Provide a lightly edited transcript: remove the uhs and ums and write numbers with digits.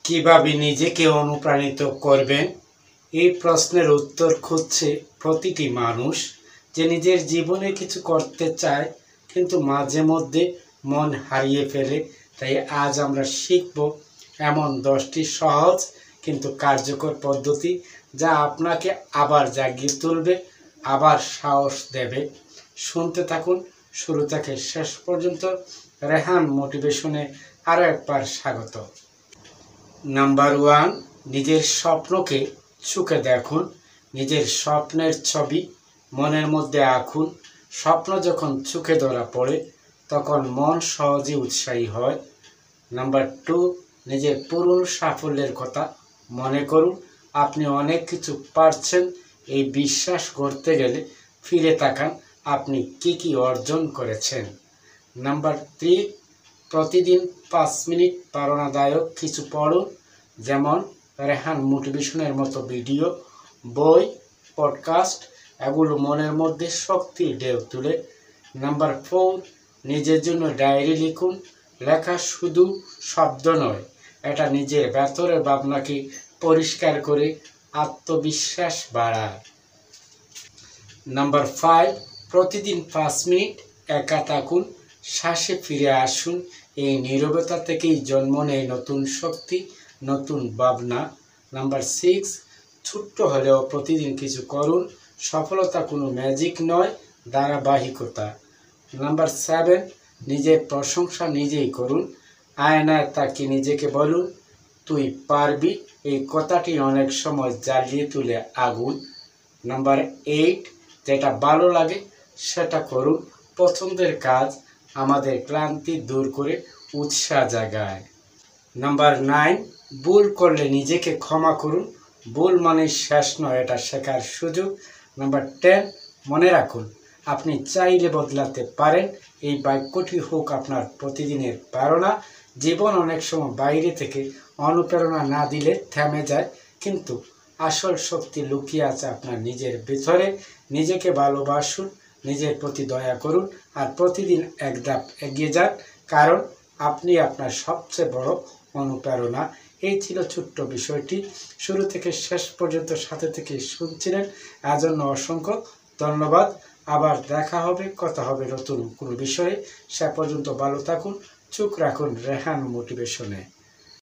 কিভাবে নিজেকে অনুপ্রাণিত করবেন এই প্রশ্নের উত্তর খুঁজছে প্রতিটি মানুষ যে নিজের জীবনে কিছু করতে চায় কিন্তু মাঝে মধ্যে মন হারিয়ে ফেলে। তাই আজ আমরা শিখব এমন 10টি সহজ কিন্তু কার্যকর পদ্ধতি যা আপনাকে আবার জাগিয়ে তুলবে, আবার সাহস দেবে। শুনতে থাকুন শুরু থেকে শেষ পর্যন্ত। রেহান মোটিভেশনে আরও একবার স্বাগত। নাম্বার 1, নিজের স্বপ্নকে চোখে দেখুন। নিজের স্বপ্নের ছবি মনের মধ্যে আঁকুন। স্বপ্ন যখন চোখে ধরা পড়ে তখন মন সহজে উৎসাহী হয়। নাম্বার 2, নিজের পুরনো সাফল্যের কথা মনে করুন। আপনি অনেক কিছু পারছেন, এই বিশ্বাস করতে গেলে ফিরে তাকান আপনি কি অর্জন করেছেন। নাম্বার 3, প্রতিদিন 5 মিনিট প্রেরণাদায়ক কিছু পড়ুন, যেমন রেহান মোটিভেশনের মতো ভিডিও, বই, পডকাস্ট। এগুলো মনের মধ্যে শক্তির ঢেউ তুলে। নাম্বার 4, নিজের জন্য ডায়েরি লিখুন। লেখা শুধু শব্দ নয়, এটা নিজের ভেতরের ভাবনাকে পরিষ্কার করে আত্মবিশ্বাস বাড়ায়। নাম্বার 5, প্রতিদিন 5 মিনিট একা থাকুন, শ্বাসে ফিরে আসুন। এই নীরবতা থেকেই জন্ম নেয় নতুন শক্তি, নতুন ভাবনা। নাম্বার 6, ছোট্ট হলেও প্রতিদিন কিছু করুন। সফলতা কোনো ম্যাজিক নয়, ধারাবাহিকতা। নাম্বার 7, নিজের প্রশংসা নিজেই করুন। আয়নায় তাকে নিজেকে বলুন, তুই পারবি। এই কথাটি অনেক সময় জ্বালিয়ে তুলে আগুন। নাম্বার 8, যেটা ভালো লাগে সেটা করুন। পছন্দের কাজ আমাদের ক্লান্তি দূর করে উৎসাহ জাগায়। নাম্বার 9, ভুল করলে নিজেকে ক্ষমা করুন। ভুল মানে শেষ নয়, এটা শেখার সুযোগ। নাম্বার 10, মনে রাখুন আপনি চাইলে বদলাতে পারেন। এই বাক্যটি হোক আপনার প্রতিদিনের প্রেরণা। জীবন অনেক সময় বাইরে থেকে অনুপ্রেরণা না দিলে থেমে যায়, কিন্তু আসল শক্তি লুকিয়ে আছে আপনার নিজের ভিতরে। নিজেকে ভালোবাসুন, নিজের প্রতি দয়া করুন, আর প্রতিদিন এক ধাপ এগিয়ে যান, কারণ আপনি আপনার সবচেয়ে বড় অনুপ্রেরণা। এই ছিল ছোট্ট বিষয়টি। শুরু থেকে শেষ পর্যন্ত সাথে থেকে শুনছিলেন, এর জন্য অসংখ্য ধন্যবাদ। আবার দেখা হবে, কথা হবে নতুন কোনো বিষয়ে। সে পর্যন্ত ভালো থাকুন, চোখ রাখুন রেহান মোটিভেশনে।